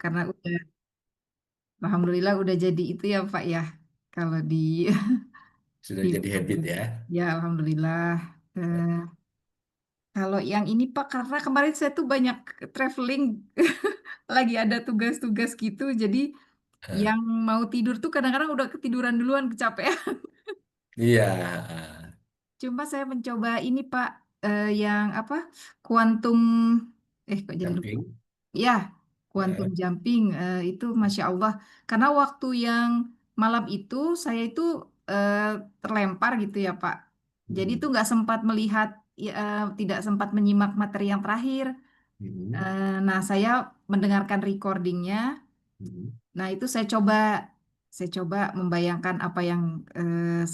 karena alhamdulillah udah jadi itu ya Pak ya. Kalau di Sudah di jadi habit ya. ya alhamdulillah. Kalau yang ini Pak, karena kemarin saya tuh banyak traveling, lagi ada tugas-tugas gitu, jadi Eh, yang mau tidur tuh kadang-kadang udah ketiduran duluan, kecapean. Iya, Cuma saya mencoba ini Pak, yang apa, kuantum, kok jadi lupa. samping. Ya, quantum Eh, jumping, itu Masya Allah. Karena waktu yang malam itu saya itu eh, terlempar gitu ya Pak. Jadi itu mm, nggak sempat melihat, ya, tidak sempat menyimak materi yang terakhir. mm, Nah, saya mendengarkan recordingnya. mm, Nah, itu saya coba membayangkan apa yang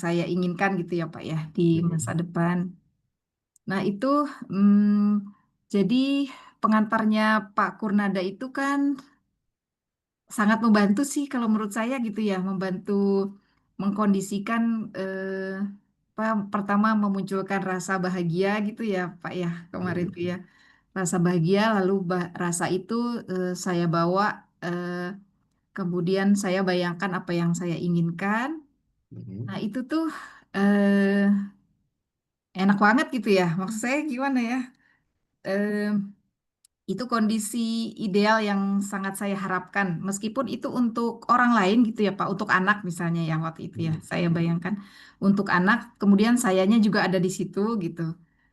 saya inginkan gitu ya Pak ya di masa mm, depan. Nah, itu jadi pengantarnya Pak Kurnada itu kan sangat membantu sih kalau menurut saya gitu ya, membantu mengkondisikan, apa, pertama memunculkan rasa bahagia gitu ya Pak ya kemarin tuh mm, ya. Rasa bahagia lalu rasa itu saya bawa, eh, kemudian saya bayangkan apa yang saya inginkan. mm, Nah, itu tuh eh, enak banget gitu ya. Maksud saya gimana ya? Eh, itu kondisi ideal yang sangat saya harapkan. Meskipun itu untuk orang lain gitu ya Pak, untuk anak misalnya yang waktu itu ya, mm, saya mm, bayangkan untuk anak, kemudian sayanya juga ada di situ gitu.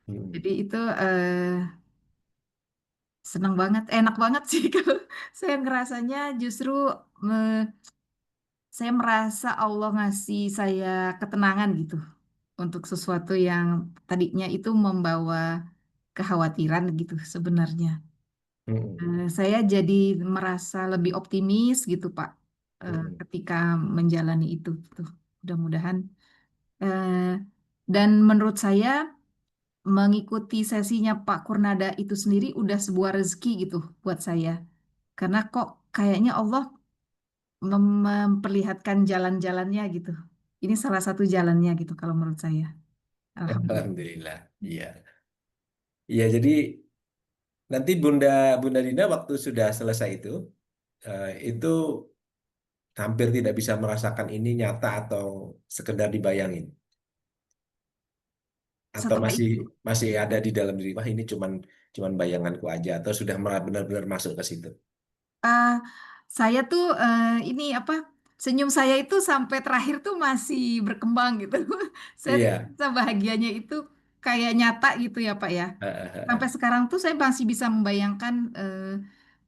mm. Jadi itu senang banget, enak banget sih kalau saya ngerasanya justru saya merasa Allah ngasih saya ketenangan gitu untuk sesuatu yang tadinya itu membawa kekhawatiran gitu sebenarnya. Mm, Saya jadi merasa lebih optimis gitu Pak, mm, ketika menjalani itu tuh. Mudah-mudahan, eh, dan menurut saya mengikuti sesinya Pak Kurnada itu sendiri udah sebuah rezeki gitu buat saya. Karena kok kayaknya Allah memperlihatkan jalan-jalannya gitu. Ini salah satu jalannya gitu kalau menurut saya. Alhamdulillah. Alhamdulillah. Iya. Iya, jadi nanti Bunda Bunda Dina waktu sudah selesai itu hampir tidak bisa merasakan ini nyata atau sekedar dibayangin. Atau Setelah masih itu, masih ada di dalam diri, wah ini cuman bayanganku aja atau sudah benar-benar masuk ke situ. ah, saya tuh ini apa, senyum saya itu sampai terakhir tuh masih berkembang gitu. Saya Iya. bisa bahagianya itu kayak nyata gitu ya Pak ya. Sampai sekarang tuh saya masih bisa membayangkan,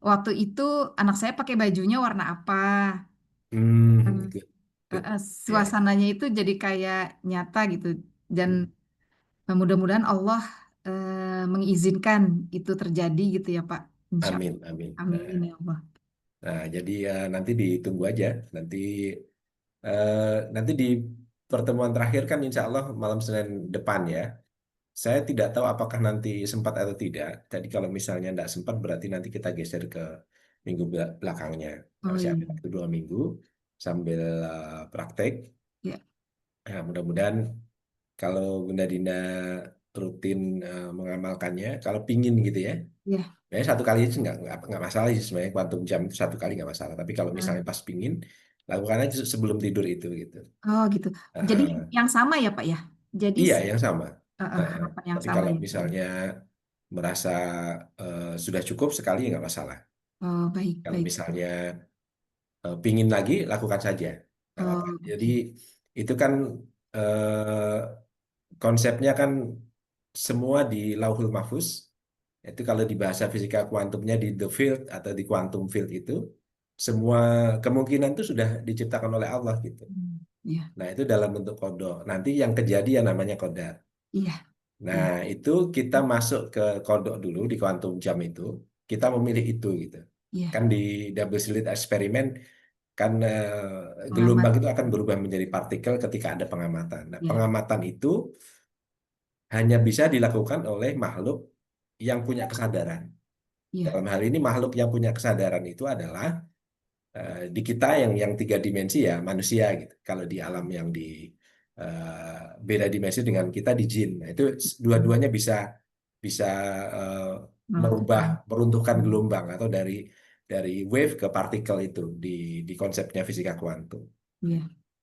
waktu itu anak saya pakai bajunya warna apa. Hmm, Good, eh, good. eh, Ya, Suasananya itu jadi kayak nyata gitu. Dan hmm. mudah-mudahan Allah mengizinkan itu terjadi gitu ya Pak. Insya Allah. Amin, amin. Amin ya Allah. Nah, jadi nanti ditunggu aja. Nanti eh, nanti di pertemuan terakhir kan insya Allah malam Senin depan ya. Saya tidak tahu apakah nanti sempat atau tidak. Jadi kalau misalnya tidak sempat berarti nanti kita geser ke minggu belakangnya. Oh Masih ada iya. waktu 2 minggu sambil praktek. Ya, Nah, mudah-mudahan kalau Bunda Dina rutin mengamalkannya, kalau pingin gitu ya. ya. Ya, satu kali itu nggak masalah sih sebenarnya kuantum jam itu satu kali nggak masalah. Tapi kalau misalnya Hmm. pas pingin, lakukan aja sebelum tidur itu gitu. Oh gitu. Jadi Heeh. yang sama ya Pak ya. Jadi Iya, yang sama. Heeh. harapan yang Tapi sama kalau ya Pak ya. misalnya merasa sudah cukup sekali ya nggak masalah. Oh baik Kalau baik. misalnya pingin lagi, lakukan saja. Nggak apa-apa. Oh Jadi oke. itu kan konsepnya kan semua di Lauhul Mahfuz. Itu kalau di bahasa fisika kuantumnya di the field atau di quantum field itu semua kemungkinan itu sudah diciptakan oleh Allah gitu. Iya Nah, itu dalam bentuk kodok. Nanti yang kejadian namanya kodar. iya Nah, iya itu kita masuk ke kodok dulu di kuantum jam itu. Kita memilih itu gitu. iya. Kan di double slit eksperimen kan gelombang Pengamat. itu akan berubah menjadi partikel ketika ada pengamatan. Nah, Iya pengamatan itu hanya bisa dilakukan oleh makhluk yang punya kesadaran. iya. Dalam hal ini makhluk yang punya kesadaran itu adalah di kita yang 3 dimensi ya manusia gitu. Kalau di alam yang di beda dimensi dengan kita di jin. Nah, itu Hmm. dua-duanya bisa bisa eh, merubah, Melakukan. meruntuhkan Hmm. gelombang atau dari dari wave ke partikel itu di konsepnya fisika kuantum. Iya.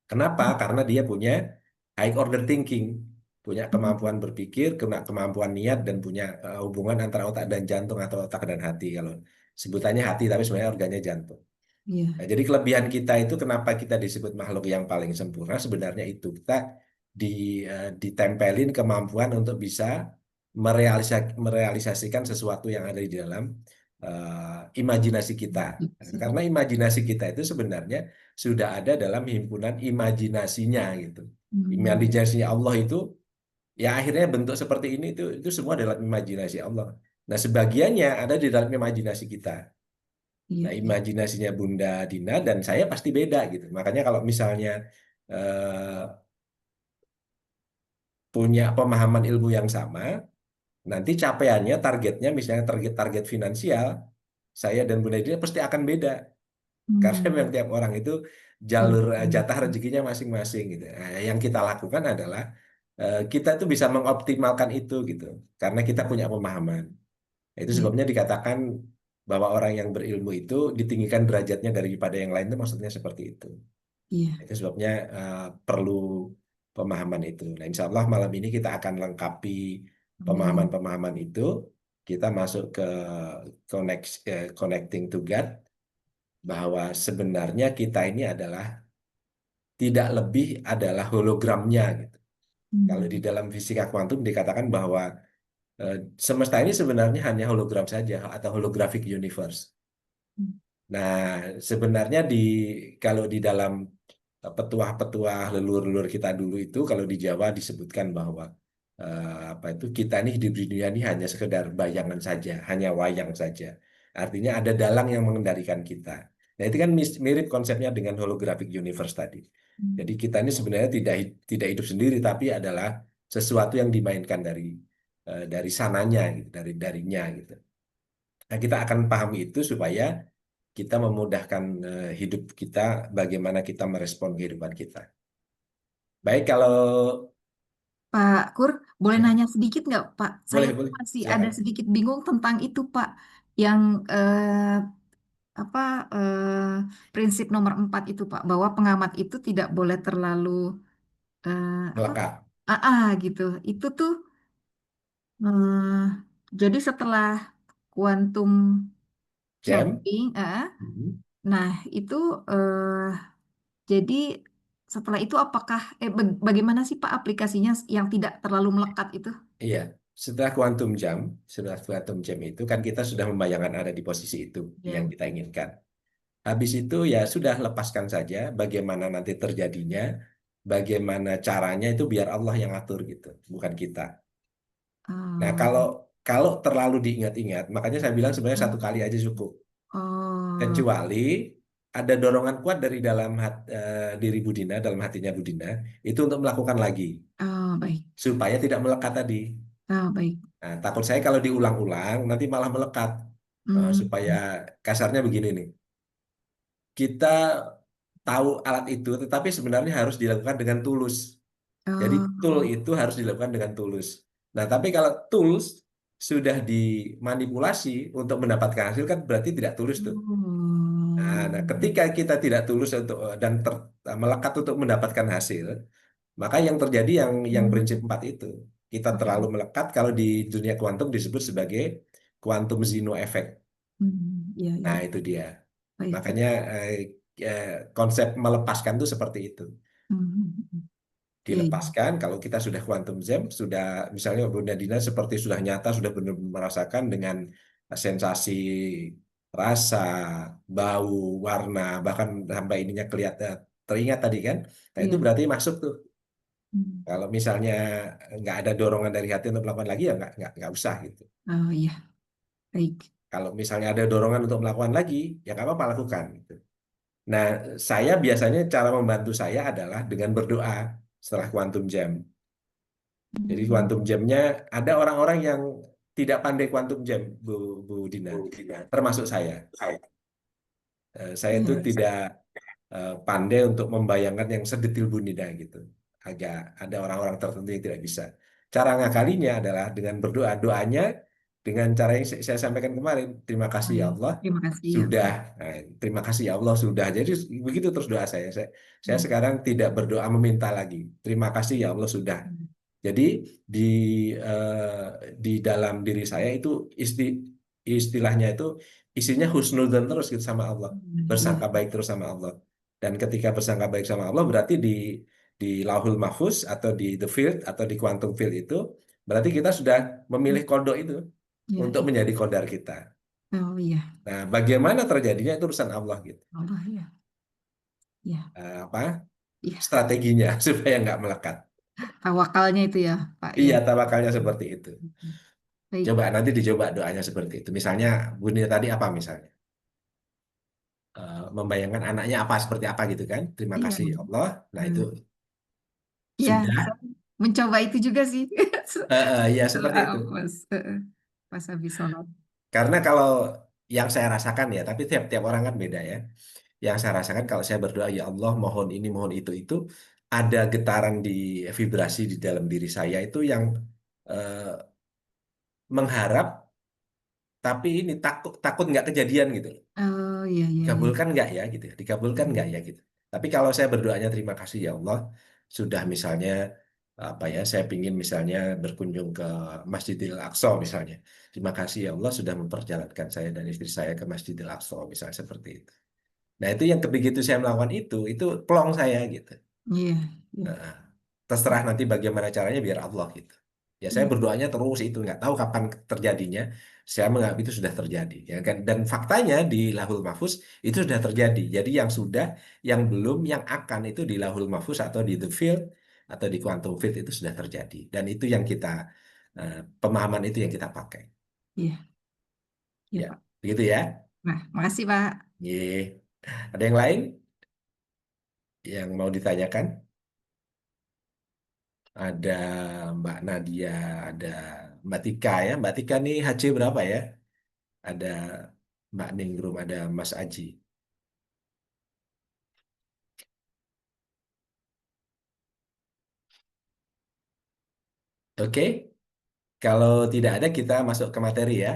Kenapa? Karena dia punya high order thinking, punya Hmm. kemampuan berpikir, kemampuan niat, dan punya hubungan antara otak dan jantung atau otak dan hati. Kalau sebutannya hati, tapi sebenarnya organnya jantung. Nah, Iya. jadi kelebihan kita itu kenapa kita disebut makhluk yang paling sempurna, sebenarnya itu kita ditempelin kemampuan untuk bisa merealisasikan sesuatu yang ada di dalam imajinasi kita. Nah, karena imajinasi kita itu sebenarnya sudah ada dalam himpunan imajinasinya gitu. Hmm. Imajinasinya Allah itu ya akhirnya bentuk seperti ini itu semua dalam imajinasi Allah. Nah, sebagiannya ada di dalam imajinasi kita. Iya, Nah, iya. imajinasinya Bunda Dina dan saya pasti beda gitu. Makanya kalau misalnya eh, punya pemahaman ilmu yang sama, nanti capaiannya, targetnya, misalnya target-target finansial, saya dan Bunda Dina pasti akan beda. Karena memang Hmm. tiap orang itu Iya. jalur Iya. jatah rezekinya masing-masing gitu. Nah, yang kita lakukan adalah kita tuh bisa mengoptimalkan itu gitu. Karena kita punya pemahaman. Nah, itu Iya. sebabnya dikatakan bahwa orang yang berilmu itu ditinggikan derajatnya daripada yang lain itu maksudnya seperti itu. Iya. Itu sebabnya perlu pemahaman itu. Nah, insya Allah malam ini kita akan lengkapi Amin. pemahaman-pemahaman itu. Kita masuk ke connecting to God, bahwa sebenarnya kita ini adalah tidak lebih adalah hologramnya gitu. Kalau di Hmm. dalam fisika kuantum dikatakan bahwa eh, semesta ini sebenarnya hanya hologram saja atau holographic universe. Nah, sebenarnya kalau di dalam petuah-petuah leluhur-leluhur kita dulu itu, kalau di Jawa disebutkan bahwa apa itu kita ini hidup di dunia ini hanya sekedar bayangan saja, hanya wayang saja. Artinya ada dalang yang mengendalikan kita. Nah, itu kan mirip konsepnya dengan holographic universe tadi. Jadi Hmm. kita ini sebenarnya tidak hidup sendiri, tapi adalah sesuatu yang dimainkan dari sananya, gitu, darinya gitu. Nah, kita akan pahami itu supaya kita memudahkan hidup kita, bagaimana kita merespon kehidupan kita. Baik, kalau Pak Kur, boleh ya, nanya sedikit nggak, Pak? Saya boleh tuh boleh, masih ada silakan. sedikit bingung tentang itu, Pak. Yang apa prinsip nomor 4 itu, Pak, bahwa pengamat itu tidak boleh terlalu apa Melekat. gitu. Itu tuh jadi setelah kuantum Jam. jumping, Mhm. nah itu jadi setelah itu apakah bagaimana sih Pak aplikasinya yang tidak terlalu melekat itu? Iya, setelah kuantum jam itu kan kita sudah membayangkan ada di posisi itu yang Ya. kita inginkan. Habis itu ya sudah, lepaskan saja bagaimana nanti terjadinya, bagaimana caranya itu biar Allah yang atur gitu, bukan kita. Nah, kalau Oh, kalau terlalu diingat-ingat, makanya saya bilang sebenarnya satu kali aja cukup. oh, Kecuali ada dorongan kuat dari dalam diri Budina, dalam hatinya Budina, itu untuk melakukan lagi, oh, baik, supaya tidak melekat tadi. oh, baik. Nah, takut saya kalau diulang-ulang, nanti malah melekat. Hmm. Supaya kasarnya begini nih, kita tahu alat itu, tetapi sebenarnya harus dilakukan dengan tulus. Jadi tool Oh, itu harus dilakukan dengan tulus. Nah, tapi kalau tools sudah dimanipulasi untuk mendapatkan hasil kan berarti tidak tulus tuh. Nah, ketika kita tidak tulus untuk melekat untuk mendapatkan hasil, maka yang terjadi yang hmm, prinsip 4 itu. Kita oke. terlalu melekat, kalau di dunia kuantum disebut sebagai quantum Zeno effect. Ya, Nah, ya, itu dia. baik, baik. Makanya eh, eh, konsep melepaskan itu seperti itu. Ya, ya, Dilepaskan kalau kita sudah quantum jam, sudah misalnya Bunda Dina seperti sudah nyata, sudah benar-benar merasakan dengan sensasi rasa, bau, warna, bahkan sampai ininya kelihatan, teringat tadi kan. Nah, itu ya. berarti masuk tuh. Hmm. Kalau misalnya nggak ada dorongan dari hati untuk melakukan lagi, ya nggak usah gitu. Oh, iya, baik. Kalau misalnya ada dorongan untuk melakukan lagi, ya nggak apa-apa, lakukan gitu. Nah, saya biasanya cara membantu saya adalah dengan berdoa setelah quantum jam. Jadi Hmm. quantum jamnya, ada orang-orang yang tidak pandai quantum jam, Bu Dina, termasuk saya. Saya itu Iya. tidak pandai untuk membayangkan yang sedetil Bu Dina gitu. Agak ada orang-orang tertentu yang tidak bisa. Cara ngakalinya adalah dengan berdoa. Doanya dengan cara yang saya sampaikan kemarin. Terima kasih ya Baik. Allah Terima kasih ya sudah. Allah. Nah, terima kasih ya Allah sudah. Jadi begitu terus doa saya. Saya Ya. sekarang tidak berdoa meminta lagi. Terima kasih ya Allah sudah. Jadi di di dalam diri saya itu istilahnya itu isinya husnudzon terus gitu sama Allah, Iya. bersangka baik terus sama Allah. Dan ketika bersangka baik sama Allah berarti di Lauhul Mahfuz atau di the field atau di quantum field itu berarti kita sudah memilih kodok itu Iya, untuk iya. menjadi kodar kita. Oh iya. Nah, bagaimana terjadinya itu urusan Allah gitu. Allah ya. Ya. Apa Iya. strateginya supaya nggak melekat. Tawakalnya itu ya, Pak ya. Iya, tawakalnya seperti itu. Baik. Coba nanti dicoba doanya seperti itu. Misalnya Buni tadi apa misalnya? Membayangkan anaknya apa seperti apa gitu kan? Terima Iya. kasih ya Allah. Nah itu Hmm. Ya, sudah. saya mencoba itu juga sih. Ya seperti Setelah itu. pas, pas habis sholat. Karena kalau yang saya rasakan ya, tapi tiap-tiap orang kan beda ya. Yang saya rasakan kalau saya berdoa ya Allah mohon ini mohon itu ada getaran di vibrasi di dalam diri saya itu yang eh, mengharap tapi ini takut takut nggak kejadian gitu. Oh iya, iya, iya. Dikabulkan nggak ya gitu ya? Dikabulkan nggak ya gitu. Tapi kalau saya berdoanya terima kasih ya Allah sudah misalnya apa ya saya pingin misalnya berkunjung ke Masjidil Aqsa misalnya. Terima kasih ya Allah sudah memperjalankan saya dan istri saya ke Masjidil Aqsa misalnya seperti itu. Nah itu yang begitu saya melakukan itu plong saya gitu. Iya, iya. Nah, terserah nanti bagaimana caranya biar Allah gitu. Ya saya Iya, berdoanya terus itu nggak tahu kapan terjadinya. Saya menganggap itu sudah terjadi ya kan. Dan faktanya di Lahul Mahfuz itu sudah terjadi. Jadi yang sudah, yang belum, yang akan itu di Lahul Mahfuz atau di the field atau di quantum field itu sudah terjadi. Dan itu yang kita pemahaman itu yang kita pakai. iya, iya, Ya, Pak. begitu ya. Nah, makasih, Pak. Ye. Ada yang lain yang mau ditanyakan? Ada Mbak Nadia, ada Mbak Tika ya. Mbak Tika nih HC berapa ya? Ada Mbak Ningrum, ada Mas Aji. Oke, kalau tidak ada kita masuk ke materi ya.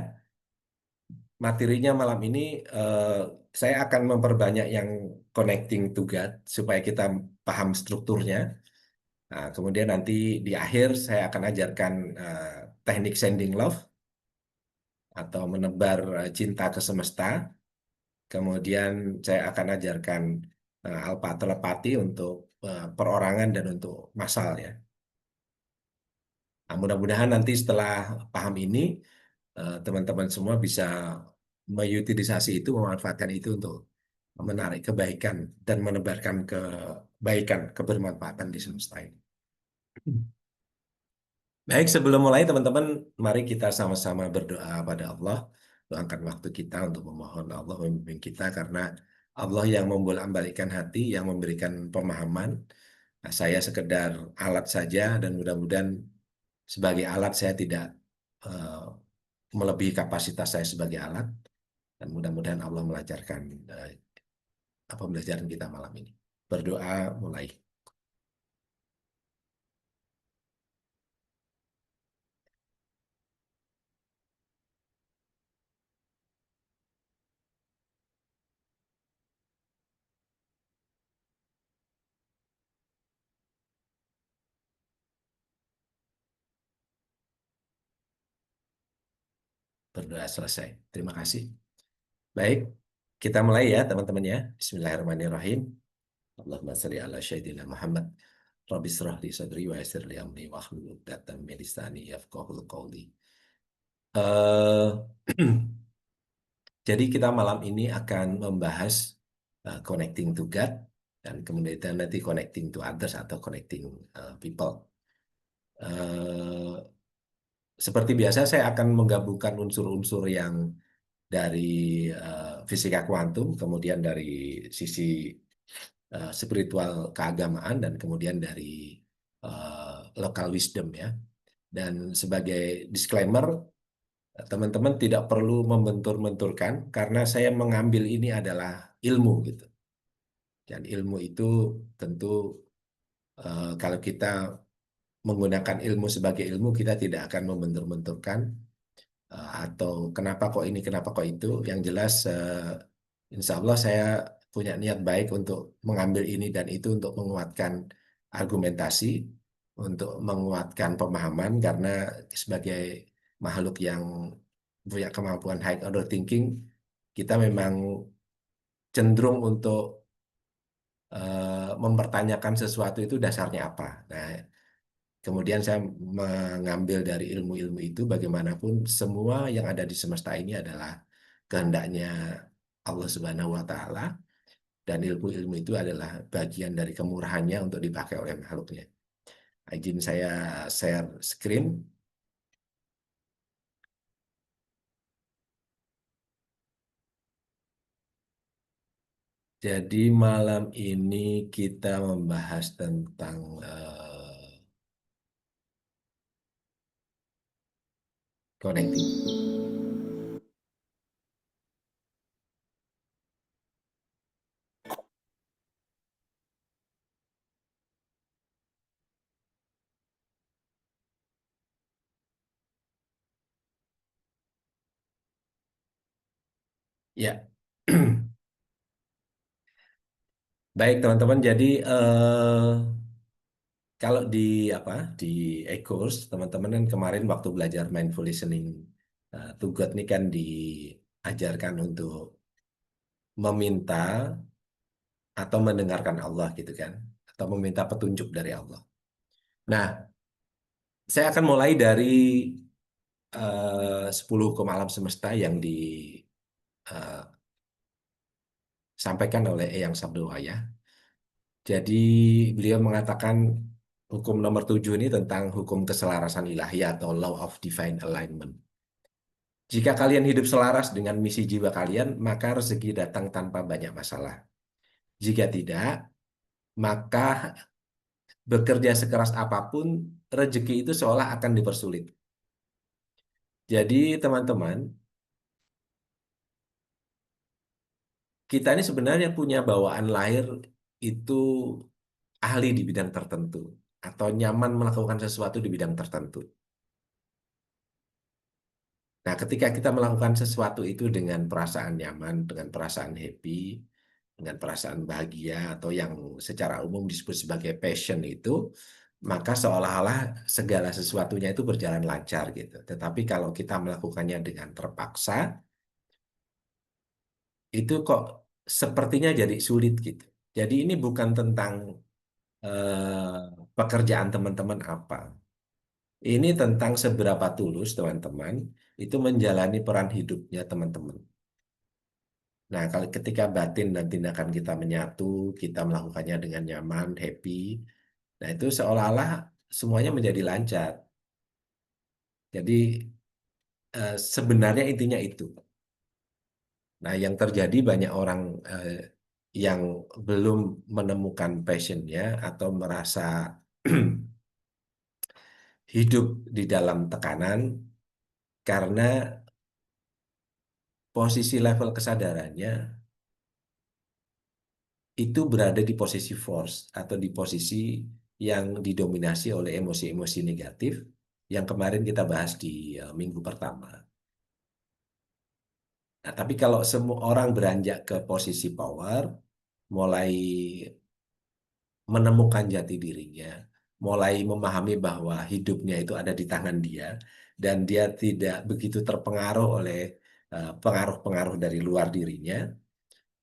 Materinya malam ini eh, saya akan memperbanyak yang connecting to God supaya kita paham strukturnya. Nah, kemudian nanti di akhir saya akan ajarkan teknik sending love atau menebar cinta ke semesta. Kemudian saya akan ajarkan alpa telepati untuk perorangan dan untuk massal ya. Nah, mudah-mudahan nanti setelah paham ini teman-teman semua bisa mengutilisasi itu, memanfaatkan itu untuk menarik kebaikan dan menebarkan kebaikan, kebermanfaatan di semesta ini. Baik, sebelum mulai teman-teman, mari kita sama-sama berdoa pada Allah. Luangkan waktu kita untuk memohon Allah membimbing kita karena Allah yang membolak-balikkan hati, yang memberikan pemahaman. Nah, saya sekedar alat saja dan mudah-mudahan sebagai alat saya tidak eh, melebihi kapasitas saya sebagai alat dan mudah-mudahan Allah melancarkan pembelajaran kita malam ini. Berdoa mulai. Berdoa selesai. Terima kasih. Baik, kita mulai ya teman-teman ya. Bismillahirrahmanirrahim. Allahumma salli ala Sayyidina Muhammad. Rabbi israh li sadri wa yassir li amri wa hlul 'uqdatam min lisani yafqahul qawli. Eh jadi kita malam ini akan membahas connecting to God dan kemudian nanti connecting to others atau connecting people. Eh, Seperti biasa saya akan menggabungkan unsur-unsur yang dari fisika kuantum, kemudian dari sisi spiritual keagamaan dan kemudian dari local wisdom ya. Dan sebagai disclaimer, teman-teman tidak perlu membentur-benturkan karena saya mengambil ini adalah ilmu gitu. Dan ilmu itu tentu kalau kita menggunakan ilmu sebagai ilmu kita tidak akan membentur-benturkan atau kenapa kok ini, kenapa kok itu. Yang jelas, insya Allah saya punya niat baik untuk mengambil ini dan itu untuk menguatkan argumentasi, untuk menguatkan pemahaman, karena sebagai makhluk yang punya kemampuan high order thinking, kita memang cenderung untuk mempertanyakan sesuatu itu dasarnya apa. Nah, kemudian saya mengambil dari ilmu-ilmu itu, bagaimanapun semua yang ada di semesta ini adalah kehendaknya Allah Subhanahu wa Ta'ala, dan ilmu-ilmu itu adalah bagian dari kemurahannya untuk dipakai oleh makhluknya. Izin saya share screen. Jadi malam ini kita membahas tentang connecting. Ya, baik teman-teman. Jadi kalau di apa di e-course teman-teman kan kemarin waktu belajar mindful listening to God ini kan diajarkan untuk meminta atau mendengarkan Allah gitu kan, atau meminta petunjuk dari Allah. Nah, saya akan mulai dari 10 hukum alam semesta yang disampaikan oleh Eyang Sabdowaya. Jadi beliau mengatakan hukum nomor 7 ini tentang hukum keselarasan ilahi atau law of divine alignment. Jika kalian hidup selaras dengan misi jiwa kalian, maka rezeki datang tanpa banyak masalah. Jika tidak, maka bekerja sekeras apapun, rezeki itu seolah akan dipersulit. Jadi, teman-teman, kita ini sebenarnya punya bawaan lahir itu ahli di bidang tertentu, atau nyaman melakukan sesuatu di bidang tertentu. Nah, ketika kita melakukan sesuatu itu dengan perasaan nyaman, dengan perasaan happy, dengan perasaan bahagia, atau yang secara umum disebut sebagai passion itu, maka seolah-olah segala sesuatunya itu berjalan lancar gitu. Tetapi kalau kita melakukannya dengan terpaksa, itu kok sepertinya jadi sulit gitu. Jadi ini bukan tentang pekerjaan teman-teman apa. Ini tentang seberapa tulus teman-teman itu menjalani peran hidupnya teman-teman. Nah, kalau ketika batin dan tindakan kita menyatu, kita melakukannya dengan nyaman, happy, nah itu seolah-olah semuanya menjadi lancar. Jadi sebenarnya intinya itu. Nah, yang terjadi banyak orang yang belum menemukan passionnya atau merasa hidup di dalam tekanan karena posisi level kesadarannya itu berada di posisi force atau di posisi yang didominasi oleh emosi-emosi negatif yang kemarin kita bahas di minggu pertama. Nah, tapi kalau semua orang beranjak ke posisi power, mulai menemukan jati dirinya, mulai memahami bahwa hidupnya itu ada di tangan dia, dan dia tidak begitu terpengaruh oleh pengaruh-pengaruh dari luar dirinya,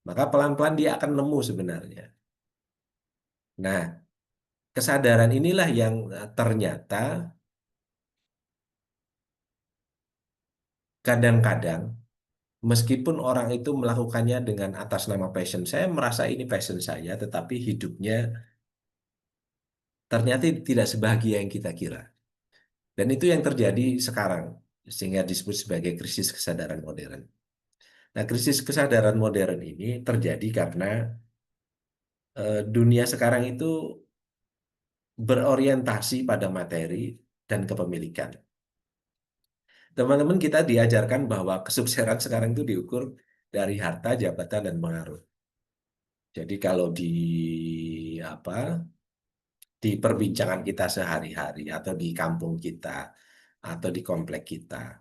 maka pelan-pelan dia akan nemu sebenarnya. Nah, kesadaran inilah yang ternyata kadang-kadang meskipun orang itu melakukannya dengan atas nama passion, saya merasa ini passion saya, tetapi hidupnya ternyata tidak sebahagia yang kita kira. Dan itu yang terjadi sekarang, sehingga disebut sebagai krisis kesadaran modern. Nah, krisis kesadaran modern ini terjadi karena dunia sekarang itu berorientasi pada materi dan kepemilikan. Teman-teman kita diajarkan bahwa kesuksesan sekarang itu diukur dari harta, jabatan, dan pengaruh. Jadi kalau apa di perbincangan kita sehari-hari atau di kampung kita atau di komplek kita,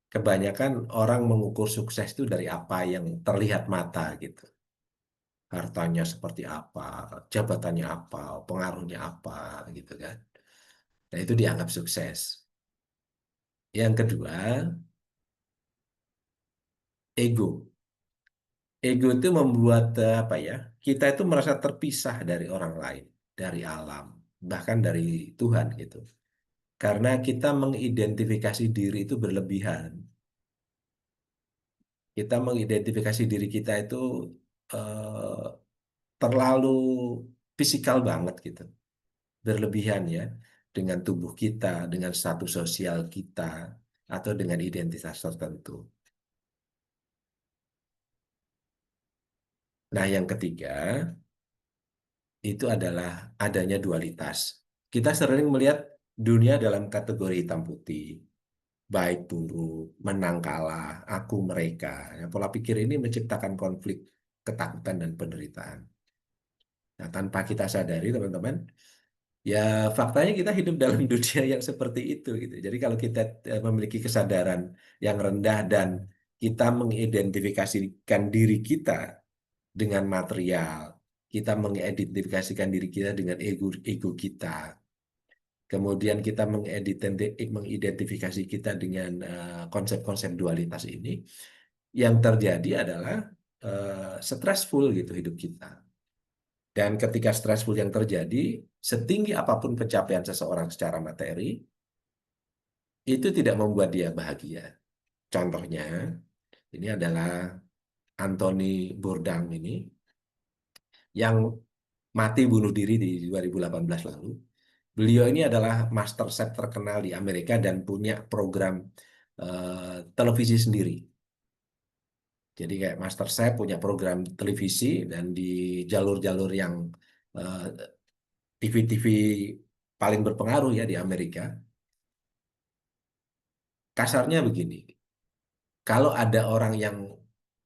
kebanyakan orang mengukur sukses itu dari apa yang terlihat mata gitu. Hartanya seperti apa, jabatannya apa, pengaruhnya apa gitu kan. Nah, itu dianggap sukses. Yang kedua, ego. Ego itu membuat apa ya? Kita itu merasa terpisah dari orang lain, dari alam, bahkan dari Tuhan gitu. Karena kita mengidentifikasi diri itu berlebihan. Kita mengidentifikasi diri kita itu eh, terlalu fisikal banget gitu, berlebihan ya, dengan tubuh kita, dengan status sosial kita, atau dengan identitas tertentu. Nah, yang ketiga itu adalah adanya dualitas. Kita sering melihat dunia dalam kategori hitam putih, baik buruk, menang kalah, aku mereka. Ya, pola pikir ini menciptakan konflik, ketakutan, dan penderitaan. Nah, tanpa kita sadari, teman-teman, ya faktanya kita hidup dalam dunia yang seperti itu gitu. Jadi kalau kita memiliki kesadaran yang rendah dan kita mengidentifikasikan diri kita dengan material, kita mengidentifikasikan diri kita dengan ego kita, kemudian kita mengidentifikasi kita dengan konsep-konsep dualitas ini, yang terjadi adalah stressful gitu hidup kita. Dan ketika stressful yang terjadi, setinggi apapun pencapaian seseorang secara materi, itu tidak membuat dia bahagia. Contohnya, ini adalah Anthony Bourdain ini, yang mati bunuh diri di 2018 lalu. Beliau ini adalah master chef terkenal di Amerika dan punya program televisi sendiri. Jadi kayak master chef punya program televisi dan di jalur-jalur yang eh, TV-TV paling berpengaruh ya di Amerika. Kasarnya begini, kalau ada orang yang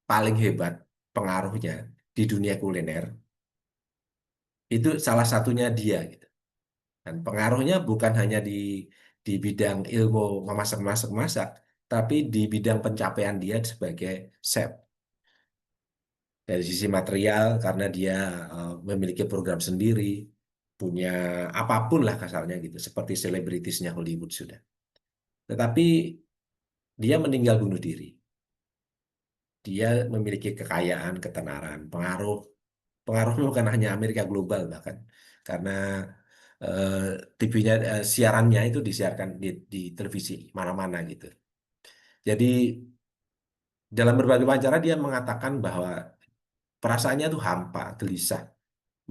paling hebat pengaruhnya di dunia kuliner, itu salah satunya dia gitu. Dan pengaruhnya bukan hanya di bidang ilmu memasak-masak, tapi di bidang pencapaian dia sebagai chef. Dari sisi material, karena dia memiliki program sendiri, punya apapun lah kasarnya gitu, seperti selebritisnya Hollywood sudah. Tetapi dia meninggal bunuh diri. Dia memiliki kekayaan, ketenaran, pengaruh. Pengaruhnya bukan hanya Amerika global bahkan, karena eh, TV-nya, siarannya itu disiarkan di televisi mana-mana gitu. Jadi dalam berbagai wawancara dia mengatakan bahwa perasaannya tuh hampa, gelisah,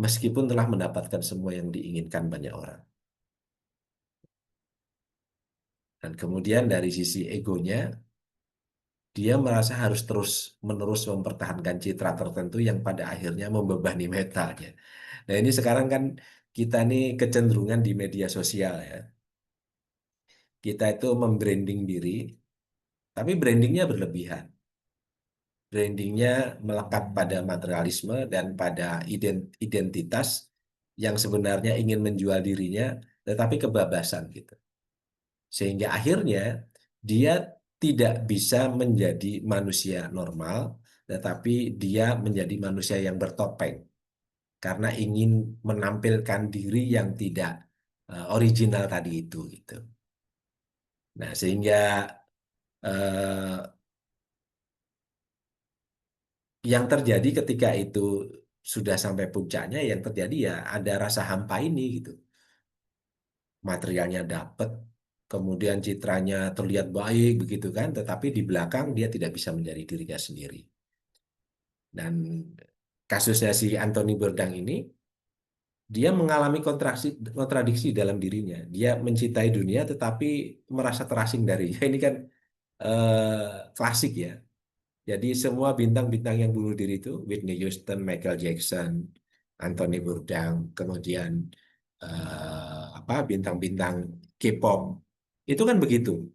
meskipun telah mendapatkan semua yang diinginkan banyak orang. Dan kemudian dari sisi egonya, dia merasa harus terus-menerus mempertahankan citra tertentu yang pada akhirnya membebani mentalnya. Nah ini sekarang kan kita nih kecenderungan di media sosial ya. Kita itu membranding diri, tapi brandingnya berlebihan. Brandingnya melekat pada materialisme dan pada identitas yang sebenarnya ingin menjual dirinya, tetapi kebablasan gitu. Sehingga akhirnya dia tidak bisa menjadi manusia normal, tetapi dia menjadi manusia yang bertopeng karena ingin menampilkan diri yang tidak original tadi itu gitu. Nah, sehingga eh, yang terjadi ketika itu sudah sampai puncaknya, yang terjadi ya ada rasa hampa ini gitu. Materialnya dapat, kemudian citranya terlihat baik begitu kan, tetapi di belakang dia tidak bisa menjadi dirinya sendiri. Dan kasusnya si Anthony Bourdain ini, dia mengalami kontradiksi dalam dirinya. Dia mencintai dunia tetapi merasa terasing darinya. Ini kan klasik ya. Jadi semua bintang-bintang yang bunuh diri itu, Whitney Houston, Michael Jackson, Anthony Bourdain, kemudian apa bintang-bintang K-pop, itu kan begitu.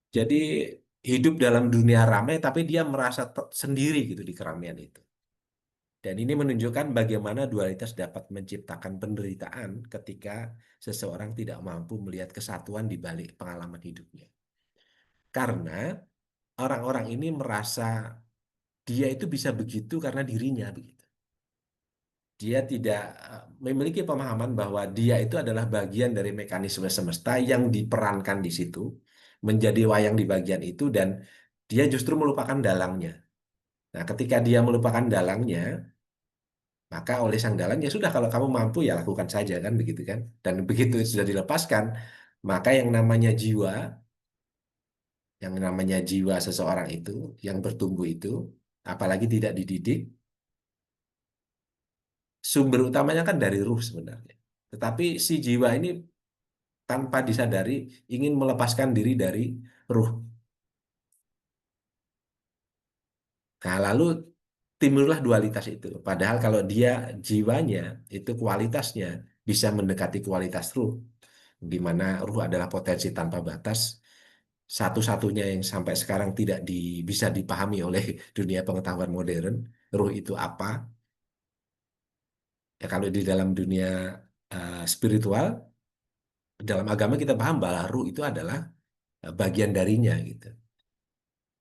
Jadi hidup dalam dunia ramai, tapi dia merasa sendiri gitu di keramaian itu. Dan ini menunjukkan bagaimana dualitas dapat menciptakan penderitaan ketika seseorang tidak mampu melihat kesatuan di balik pengalaman hidupnya. Karena orang-orang ini merasa dia itu bisa begitu karena dirinya begitu. Dia tidak memiliki pemahaman bahwa dia itu adalah bagian dari mekanisme semesta yang diperankan di situ, menjadi wayang di bagian itu, dan dia justru melupakan dalangnya. Nah, ketika dia melupakan dalangnya, maka oleh sang dalang ya sudah, kalau kamu mampu ya lakukan saja kan begitu kan. Dan begitu sudah dilepaskan, maka yang namanya jiwa seseorang itu yang bertumbuh itu, apalagi tidak dididik, sumber utamanya kan dari ruh sebenarnya. Tetapi si jiwa ini tanpa disadari ingin melepaskan diri dari ruh. Nah, lalu timbullah dualitas itu. Padahal kalau dia jiwanya itu kualitasnya bisa mendekati kualitas ruh, di mana ruh adalah potensi tanpa batas, satu-satunya yang sampai sekarang tidak bisa dipahami oleh dunia pengetahuan modern, ruh itu apa? Ya kalau di dalam dunia spiritual, dalam agama kita paham bahwa ruh itu adalah bagian darinya gitu.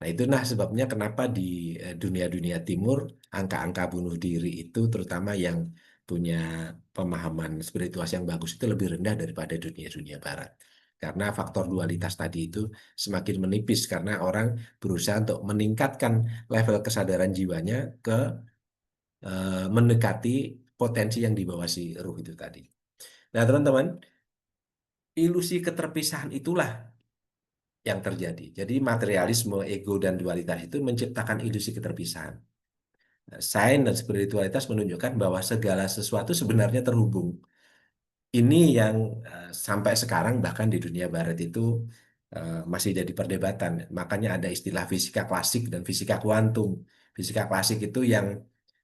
Nah, itu nah sebabnya kenapa di dunia-dunia timur angka-angka bunuh diri itu terutama yang punya pemahaman spiritual yang bagus itu lebih rendah daripada dunia-dunia barat. Karena faktor dualitas tadi itu semakin menipis karena orang berusaha untuk meningkatkan level kesadaran jiwanya ke mendekati potensi yang di bawah si ruh itu tadi. Nah, teman-teman, ilusi keterpisahan itulah yang terjadi. Jadi materialisme, ego, dan dualitas itu menciptakan ilusi keterpisahan. Sains dan spiritualitas menunjukkan bahwa segala sesuatu sebenarnya terhubung. Ini yang sampai sekarang bahkan di dunia barat itu masih jadi perdebatan. Makanya ada istilah fisika klasik dan fisika kuantum. Fisika klasik itu yang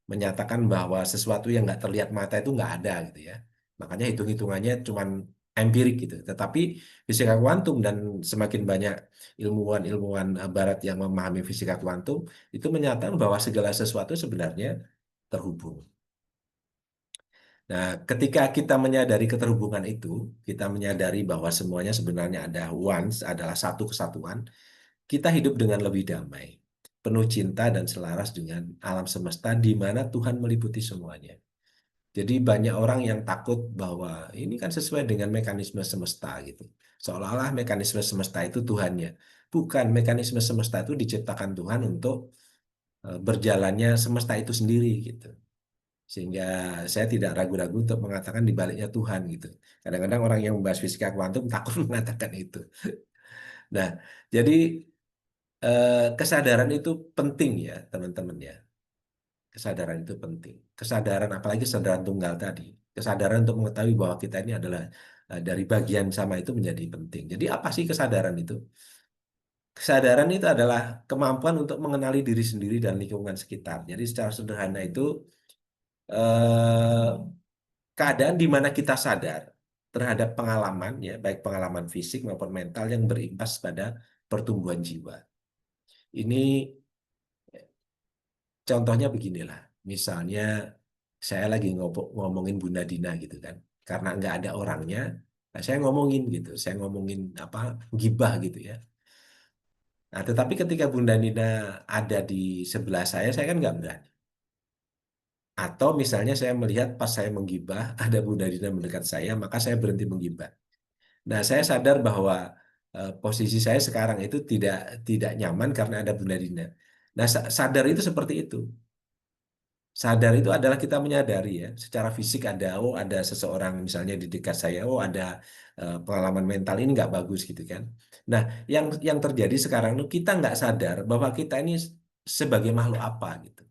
menyatakan bahwa sesuatu yang nggak terlihat mata itu nggak ada gitu ya. Makanya hitung-hitungannya cuman empirik gitu. Tetapi fisika kuantum dan semakin banyak ilmuwan-ilmuwan barat yang memahami fisika kuantum itu menyatakan bahwa segala sesuatu sebenarnya terhubung. Nah, ketika kita menyadari keterhubungan itu, kita menyadari bahwa semuanya sebenarnya ada once, adalah satu kesatuan, kita hidup dengan lebih damai, penuh cinta dan selaras dengan alam semesta di mana Tuhan meliputi semuanya. Jadi banyak orang yang takut bahwa ini kan sesuai dengan mekanisme semesta gitu. Seolah-olah mekanisme semesta itu Tuhannya. Bukan, mekanisme semesta itu diciptakan Tuhan untuk berjalannya semesta itu sendiri gitu. Sehingga saya tidak ragu-ragu untuk mengatakan di baliknya Tuhan gitu. Kadang-kadang orang yang membahas fisika kuantum takut mengatakan itu. Nah, jadi kesadaran itu penting ya teman-teman ya. Kesadaran itu penting. Kesadaran apalagi kesadaran tunggal tadi. Kesadaran untuk mengetahui bahwa kita ini adalah dari bagian sama itu menjadi penting. Jadi apa sih kesadaran itu? Kesadaran itu adalah kemampuan untuk mengenali diri sendiri dan lingkungan sekitar. Jadi secara sederhana itu eh, keadaan di mana kita sadar terhadap pengalaman ya, baik pengalaman fisik maupun mental yang berimbas pada pertumbuhan jiwa. Ini contohnya beginilah. Misalnya saya lagi ngomongin Bunda Dina gitu kan. Karena nggak ada orangnya, nah saya ngomongin gitu. Saya ngomongin apa gibah gitu ya. Nah, tetapi ketika Bunda Dina ada di sebelah saya kan nggak berani. Atau misalnya saya melihat pas saya menggibah, ada Bunda Dina mendekat saya, maka saya berhenti menggibah. Nah, saya sadar bahwa posisi saya sekarang itu tidak tidak nyaman karena ada Bunda Dina. Nah, sadar itu seperti itu. Sadar itu adalah kita menyadari ya, secara fisik ada, oh ada seseorang misalnya di dekat saya, oh ada pengalaman mental ini nggak bagus gitu kan. Nah, yang terjadi sekarang itu kita nggak sadar bahwa kita ini sebagai makhluk apa gitu.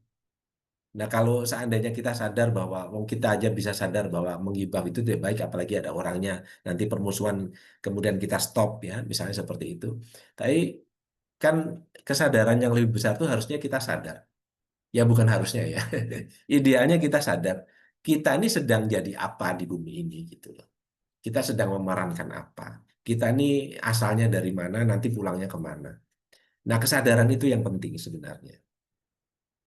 Nah, kalau seandainya kita sadar bahwa wong kita aja bisa sadar bahwa menggibah itu tidak baik, apalagi ada orangnya, nanti permusuhan, kemudian kita stop ya, misalnya seperti itu. Tapi kan kesadaran yang lebih besar itu harusnya kita sadar. Ya bukan harusnya ya. Idealnya kita sadar, kita ini sedang jadi apa di bumi ini gitu loh. Kita sedang memerankan apa. Kita ini asalnya dari mana, nanti pulangnya kemana. Nah, kesadaran itu yang penting sebenarnya.